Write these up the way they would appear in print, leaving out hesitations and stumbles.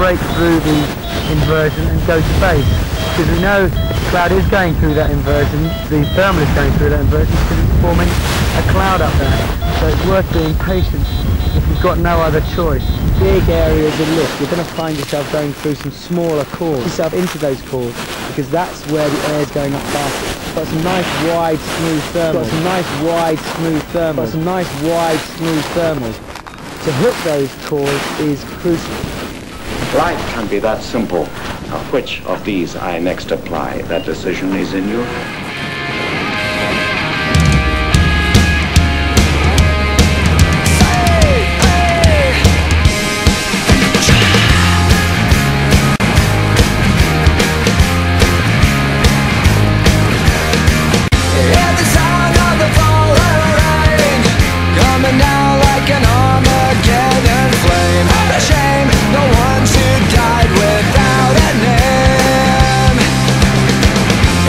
break through the inversion and go to base. Because we know the cloud is going through that inversion, the thermal is going through that inversion because it's forming a cloud up there. So it's worth being patient if you've got no other choice. Big areas of lift, you're going to find yourself going through some smaller cores. Put yourself into those cores because that's where the air is going up faster. Got some nice wide smooth thermals. Got some nice wide smooth thermals. Got some nice wide smooth thermals. To hit those cores is crucial. Life can be that simple. Now, which of these I next apply, that decision is in you.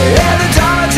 Yeah, the dogs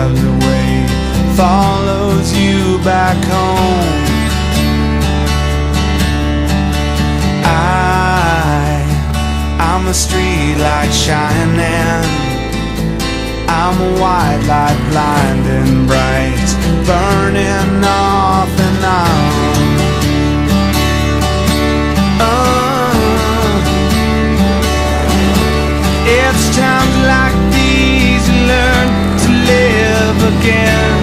drives away, follows you back home. I'm a street light shining, I'm a white light blinding bright, burning off and on. It's times like these you learn to live again.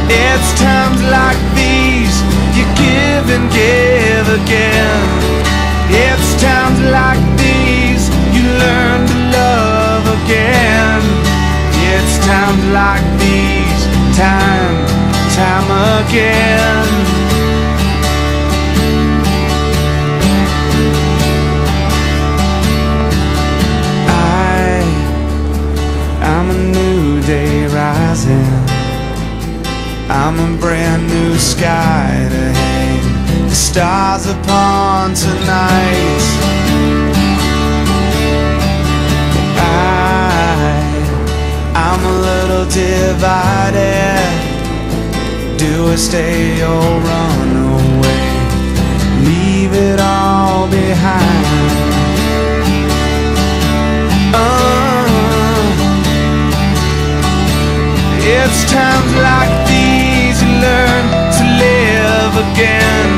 It's times like these you give and give again. It's times like these you learn to love again. It's times like these, time again. I'm a new day rising, I'm a brand new sky to hang the stars upon tonight. I'm a little divided. Do I stay or run away? Leave it all behind. It's times like these you learn to live again.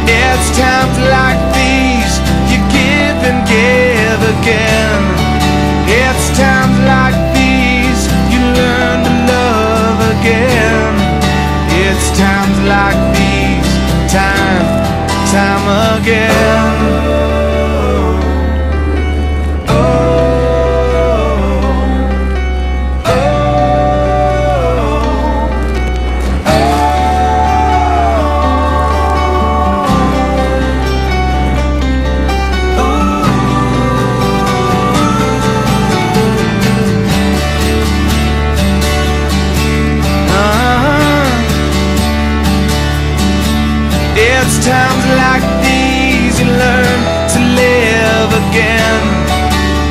It's times like these you give and give again. It's times like these you learn to love again. It's times like these, time again. It's times like these you learn to live again.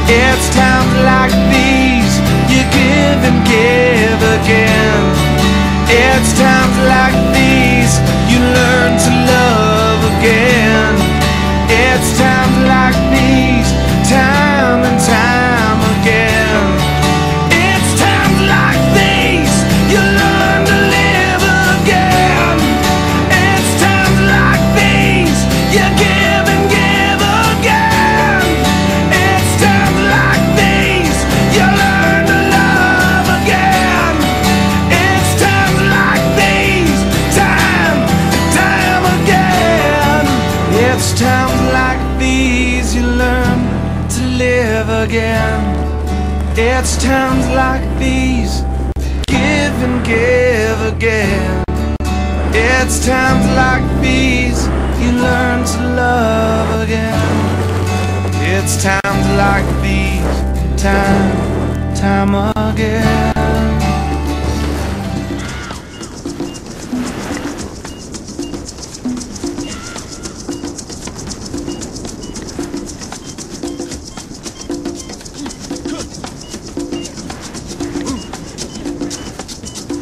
It's times like these you give and give again. It's times like these you learn to love again. It's times like these, time and time again. It's times like these you learn to live again. It's times like these you give and give again. It's times like these you learn to love again. It's times like these, time again. It's times like these you learn to live again. It's times like these, give and give again. It's times like these you learn to love again. It's times like these, time again.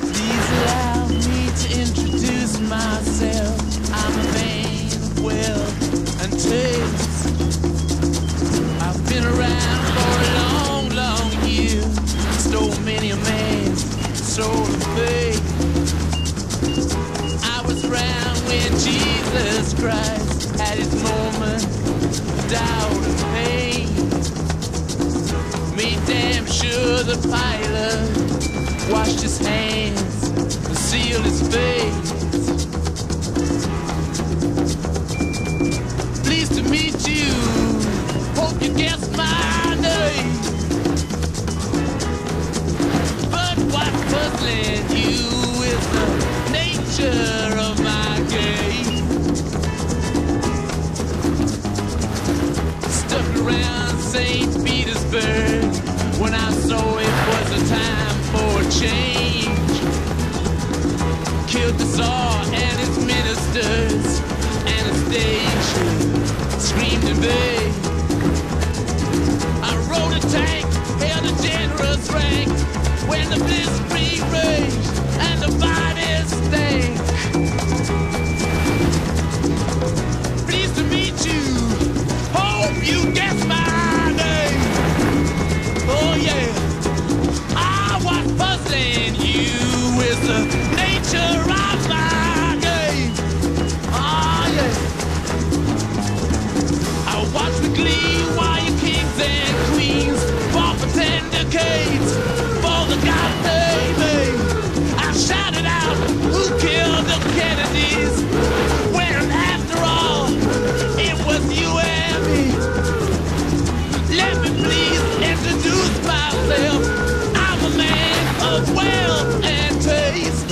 Please allow me to introduce myself. I'm a man of wealth and taste. I've been around for a long, long year. Stole many a man's soul of faith. I was around when Jesus Christ had his moment of doubt and pain. Made damn sure the pilot washed his hands and sealed his face. Pleased to meet you, hope you guess my name. But what's puzzling you is the nature of my game. Stuck around St. Petersburg when I saw it was a time for a change. Killed the Tsar and his ministers. Anastasia screamed in vain. I rode a tank, held a generous rank. when the bliss-free rage and the body stank. Pleased to meet you. Hope you guess my name. Oh yeah, I was puzzling you with the nature of my game. Oh yeah, I watched with glee while your kings and queens fought for 10 decades for the God baby. I shouted out, who killed the Kennedys? When after all, it was you and me. Let me please introduce myself. I'm a man of wealth and taste.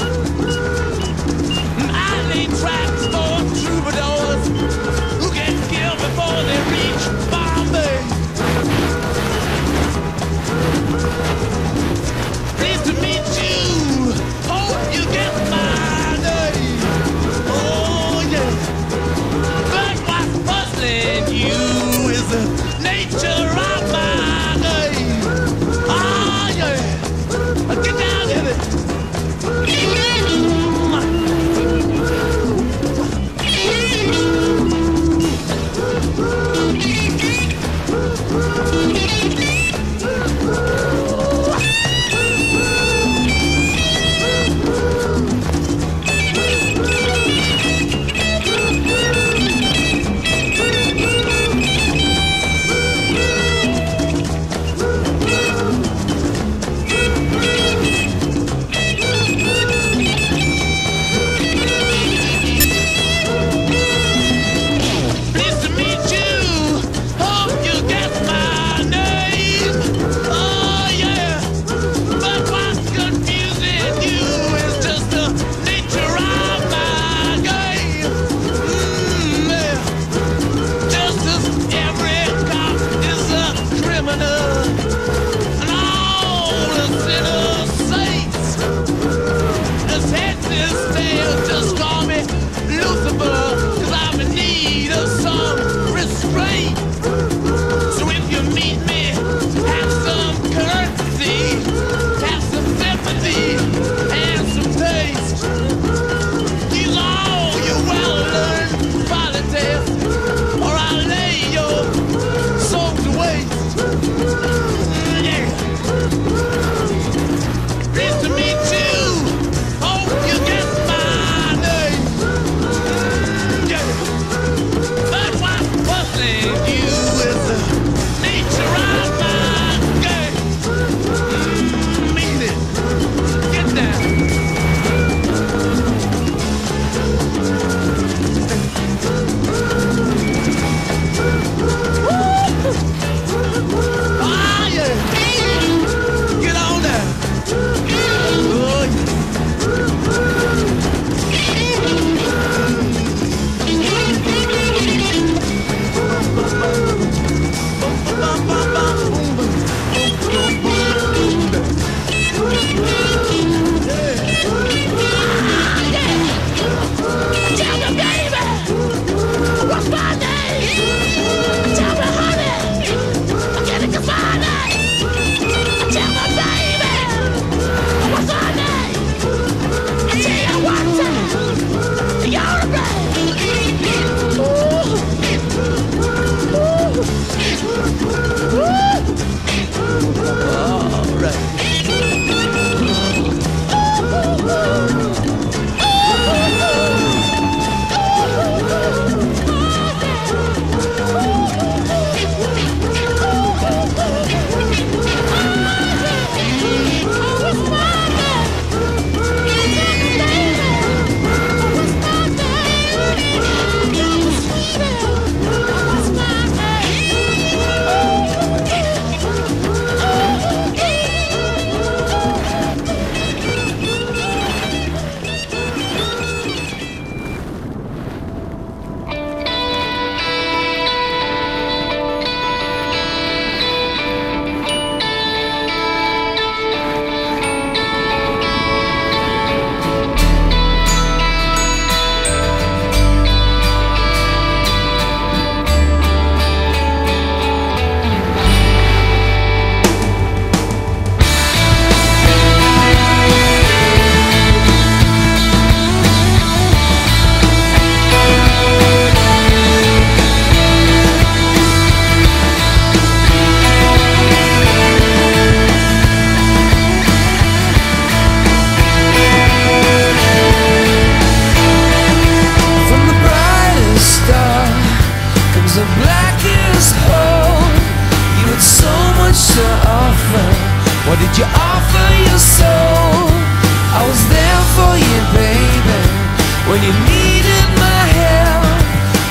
when you needed my help?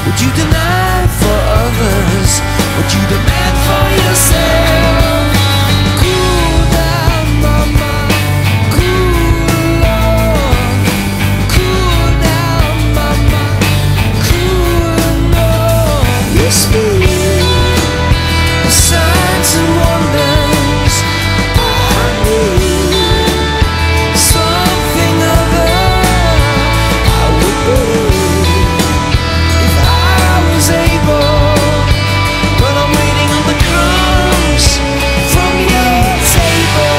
Would you deny for others what you demand for yourself? Cool down, mama, cool on. Cool down, mama, cool on. Yes, the signs and wonders I need something other I would believe if I was able, but I'm waiting on the crumbs from your table.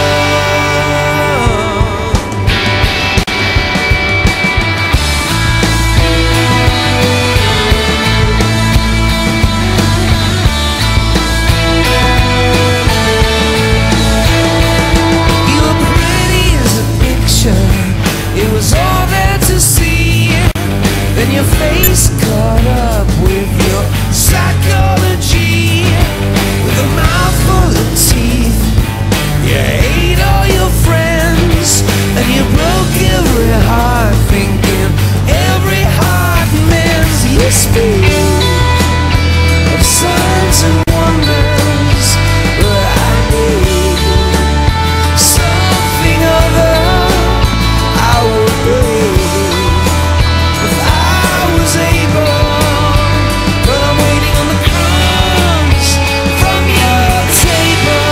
You were pretty as a picture, it was all there to see. Then your face caught up with your psychology. With a mouth full of teeth, you ate all your friends, and you broke every heart, thinking every heart mends. You speak of signs and wonders, but I need something other I would believe if I was able, but I'm waiting on the crumbs from your table.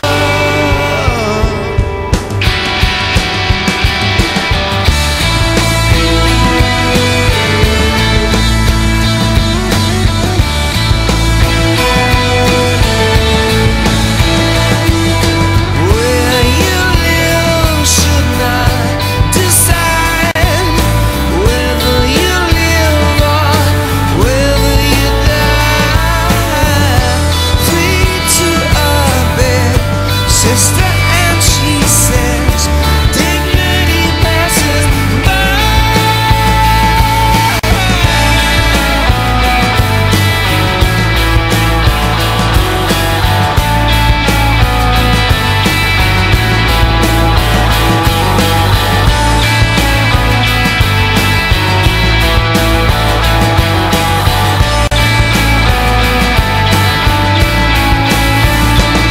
Where you live should not decide whether you live or whether you die. 3 to a bed, sister, and she says dignity passes by.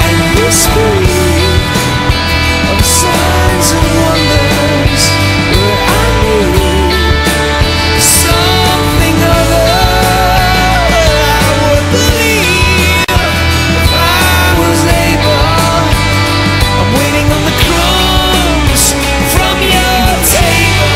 And you speak of signs and wonders, but I need something other I would believe if I was able. I'm waiting on the crumbs from your table.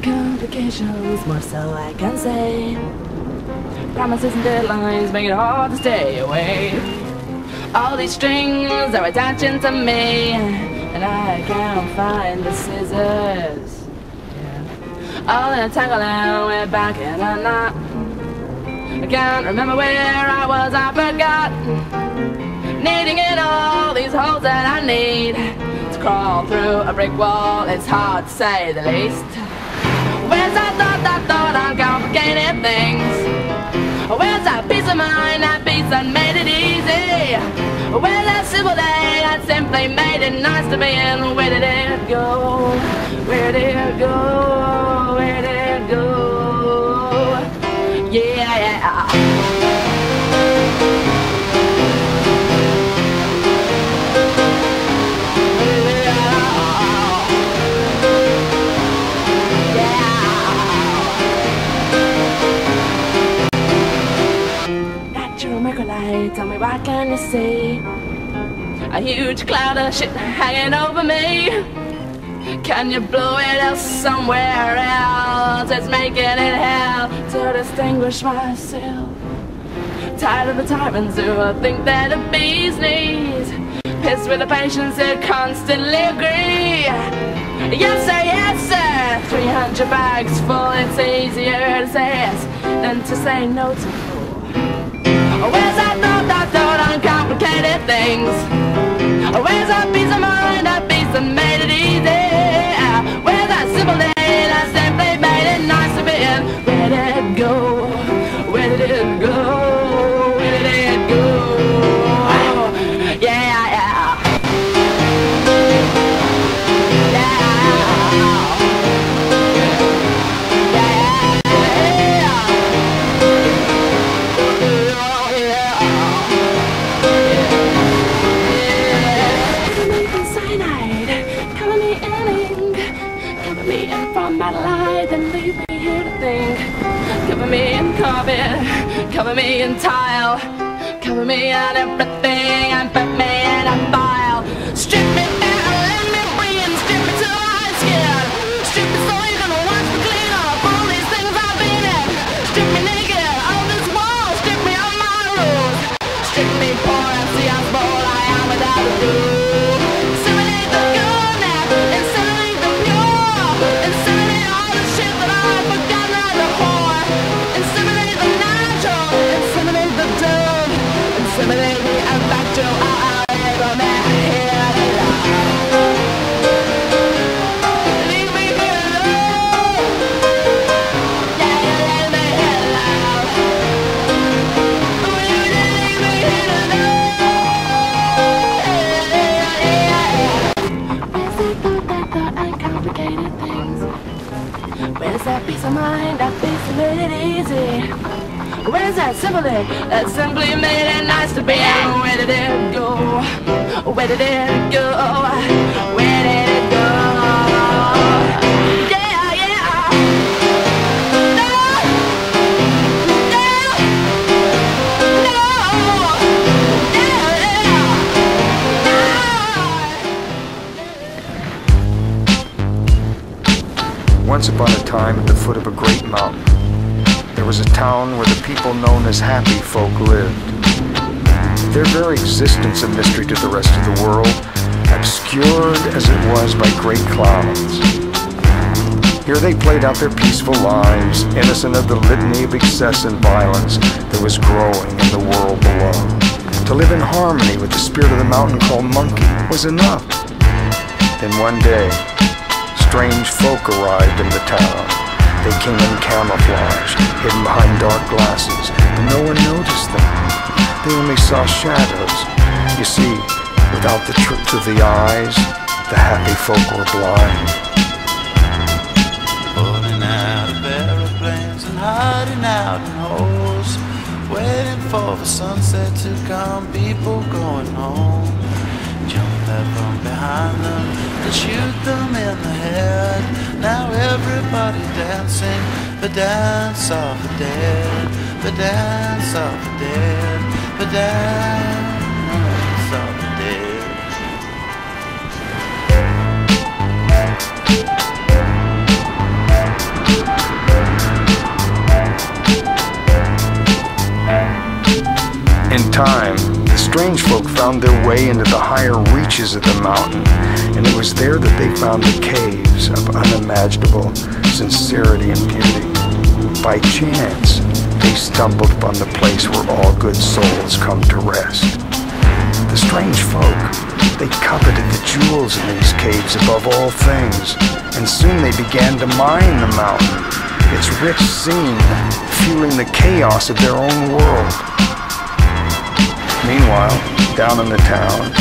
Complications, more so I can say. Promises and deadlines make it hard to stay away. All these strings are attaching to me, and I can't find the scissors. All entangled and we're back in a knot. I can't remember where I was, I forgot. Needing in all these holes that I need to crawl through a brick wall, it's hard to say the least. Where's that thought on complicated things? Where's that peace of mind, that peace that made it easy? Where's that simple day that simply made it nice to be in? Where did it go? Where did it go? Where did it go? Yeah. Tell me, what can you see? A huge cloud of shit hanging over me. Can you blow it out somewhere else? It's making it hell to distinguish myself. Tired of the tyrants who think they're the bee's knees. Pissed with the patients who constantly agree. Yes sir, 300 bags full. It's easier to say yes than to say no to. Where's that thought, uncomplicated things? Where's that peace of mind, that peace that made it easy? Where's that simple day that simply made it nice to be in? Where did it go? Where did it go? Where did it go? Yeah. Cover me in carpet, cover me in tile, cover me in everything and put me in a file. Strip me bare and let me breathe, strip me till I skin. Strip me so you can watch me clean up all these things I've been in. Strip me naked on this wall, strip me on my rules. Strip me poor and see how bold I am without a rule. Inseminate the good now, inseminate the pure, inseminate all the shit that I've forgotten as a whore. Inseminate the natural, inseminate the dude, inseminate the unfactual, I'll never make it alone. Leave me here alone. Yeah, leave me here alone. Will you leave me here alone? Where's that thought, uncomplicated things? Where's that peace of mind, that peace that made it easy? Where's that simple day that simply made it nice to be? And where did it go? Where did it go? Where did it go? Yeah. No. Once upon a time, at the foot of a great mountain, there was a town where the people known as happy folk lived. Their very existence a mystery to the rest of the world, obscured as it was by great clouds. Here they played out their peaceful lives, innocent of the litany of excess and violence that was growing in the world below. To live in harmony with the spirit of the mountain called Monkey was enough. Then one day, strange folk arrived in the town. They came in camouflage, hidden behind dark glasses, but no one noticed them. They only saw shadows. You see, without the truth of the eyes, the happy folk were blind. Pulling out of aeroplanes and hiding out in holes, waiting for the sunset to come, people going home. Jump out from behind them and shoot them in the head. Now everybody dancing the dance of the dead, the dance of the dead, the dance of the dead. In time, the strange folk found their way into the higher reaches of the mountain, and it was there that they found the caves of unimaginable sincerity and beauty. By chance, they stumbled upon the place where all good souls come to rest. The strange folk, they coveted the jewels in these caves above all things, and soon they began to mine the mountain. its rich scene, fueling the chaos of their own world. Meanwhile, down in the town,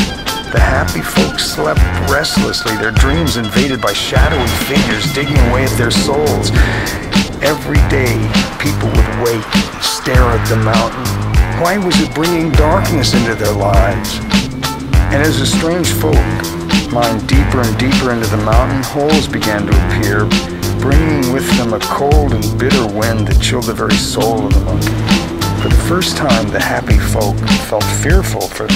the happy folks slept restlessly, their dreams invaded by shadowy figures digging away at their souls. Every day, people would wake, stare at the mountain. Why was it bringing darkness into their lives? And as the strange folk mined deeper and deeper into the mountain, holes began to appear, bringing with them a cold and bitter wind that chilled the very soul of the monkey. For the first time, the happy folk felt fearful, for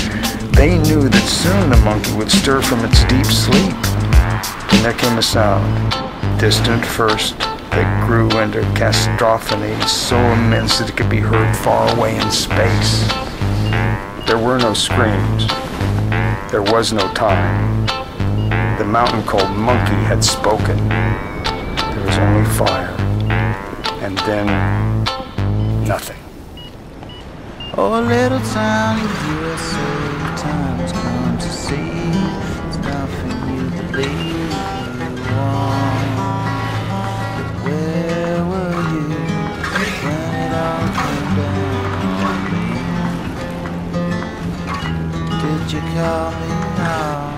they knew that soon the monkey would stir from its deep sleep. Then there came a sound, distant first, that grew into cacophony so immense that it could be heard far away in space. There were no screams. There was no time. The mountain called Monkey had spoken. There was only fire. And then, nothing. Oh, a little town in the USA, the time has come to see. There's nothing you believe you want. But where were you when it all came down on me? Did you call me now?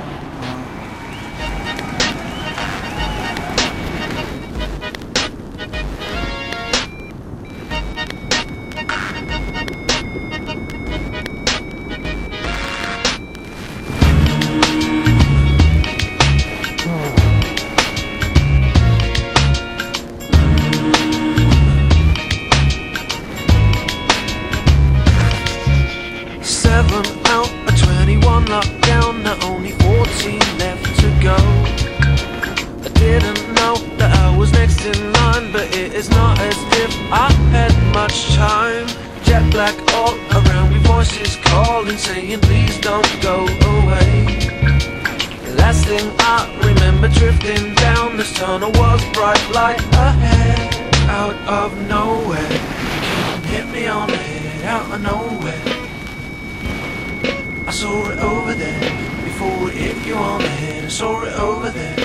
Lockdown, now only 14 left to go. I didn't know that I was next in line, but it is not as if I had much time. Jet black all around me, voices calling, saying please don't go away. The last thing I remember drifting down this tunnel was bright light ahead. Out of nowhere, you hit me on the head, out of nowhere. I saw it over there, before it hit you on the head. I saw it over there,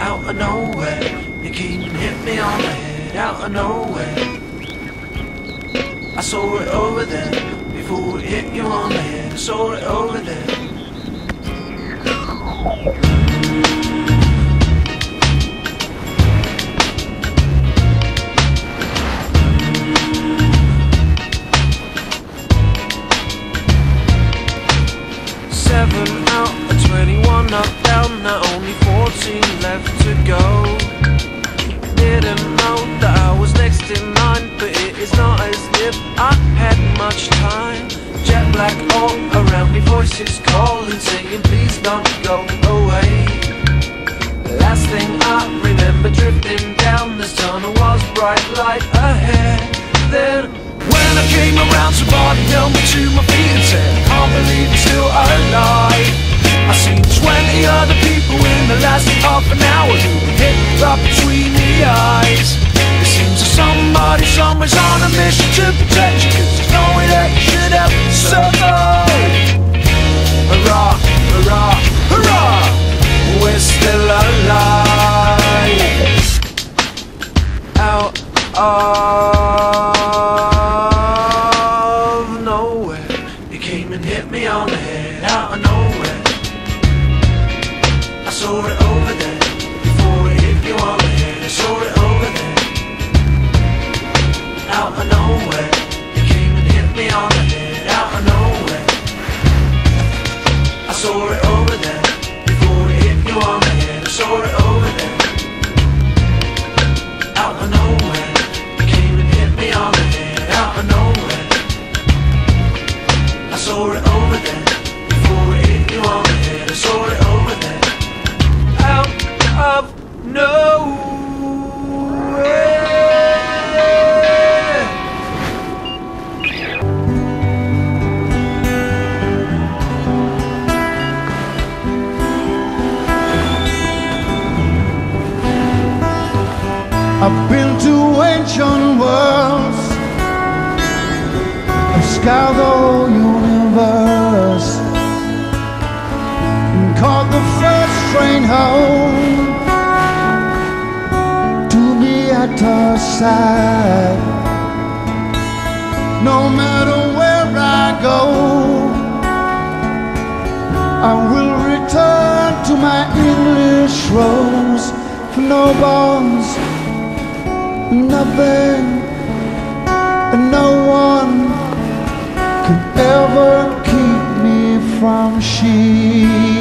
out of nowhere. You came and hit me on the head, out of nowhere. I saw it over there, before it hit you on the head. I saw it over there. 7 out of 21 knocked down, now only 14 left to go. Didn't know that I was next in line, but it is not as if I had much time. Jet black all around me, voices calling, saying please don't go away. The last thing I remember drifting down this tunnel was bright light ahead. Then when I came around, somebody held me to my feet and said, can't believe you're still alive. I seen 20 other people in the last half an hour who were hit right between the eyes. It seems that somebody somewhere's on a mission to protect you, 'cause there's no way that you should have survived. Hurrah, hurrah, hurrah, we're still alive. Out of nowhere, you came and hit me on the head, out of nowhere. I saw it over there, before it hit you on the head. I saw it over there, out of nowhere. You came and hit me on the head, out of nowhere. I saw it over there, before it hit you on the head. I saw it over there, out of nowhere. You came and hit me on the head, out of nowhere. I saw it over there, before it hit you on the head. I saw it over there, out of nowhere. I've been to ancient worlds, I've scoured the whole universe, and caught the first train home to winter side. No matter where I go, I will return to my English rose. For no bonds, nothing, and no one can ever keep me from she.